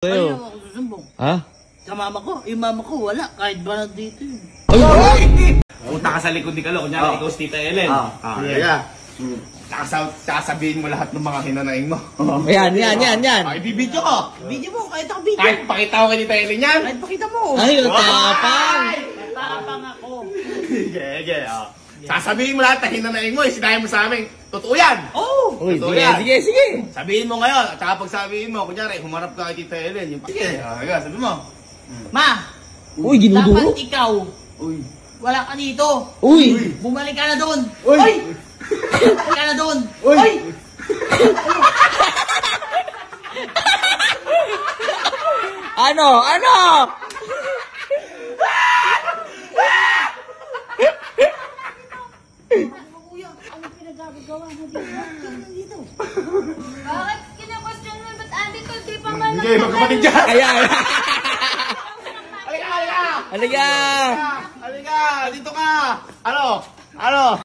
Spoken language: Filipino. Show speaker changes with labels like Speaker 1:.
Speaker 1: Ayaw
Speaker 2: ako susumbong.
Speaker 1: Ha?
Speaker 2: Sa mama ko. Yung mama ko wala. Kahit ba nandito yun.
Speaker 1: Ay!
Speaker 3: Punta ka sa likod ni Kalo. Kunyari, ikaw si Tita Ellen.
Speaker 4: Yeah. Sasabihin mo lahat ng mga hinanaing mo.
Speaker 1: Yan.
Speaker 4: Ay, bibidyo ko.
Speaker 2: Video mo. Kahit ako video.
Speaker 4: Kahit pakita ko kay Tita Ellen yan.
Speaker 2: Kahit pakita mo.
Speaker 1: Ay, ang tapang!
Speaker 2: Tapang ako.
Speaker 4: Sige. Sasabihin mo lahat ng hinanaing mo. Sinahin mo sa amin. Totoo yan.
Speaker 2: Oh!
Speaker 1: Uy,
Speaker 4: Totoo yan.
Speaker 1: sige.
Speaker 4: Sabihin mo ngayon. At saka pag sabihin mo, kunyari, humarap ka kay Tita Ellen. Sige, sabi mo.
Speaker 2: Ma!
Speaker 1: Uy, ginuduro.
Speaker 2: Dapat ikaw.
Speaker 4: Uy.
Speaker 2: Wala ka dito.
Speaker 1: Uy!
Speaker 2: Bumalik ka na doon.
Speaker 4: Uy!
Speaker 2: Bumalik ka na doon.
Speaker 4: Uy!
Speaker 1: Ano?
Speaker 5: Kuya, ano pinagagawa mo dito? Bakit kina-question mo? Ba't andito? Di pa man
Speaker 4: Hindi, magkapatid dyan.
Speaker 1: Ayan!
Speaker 4: Halika!
Speaker 1: Halika!
Speaker 4: Halika! Dito ka! Ano?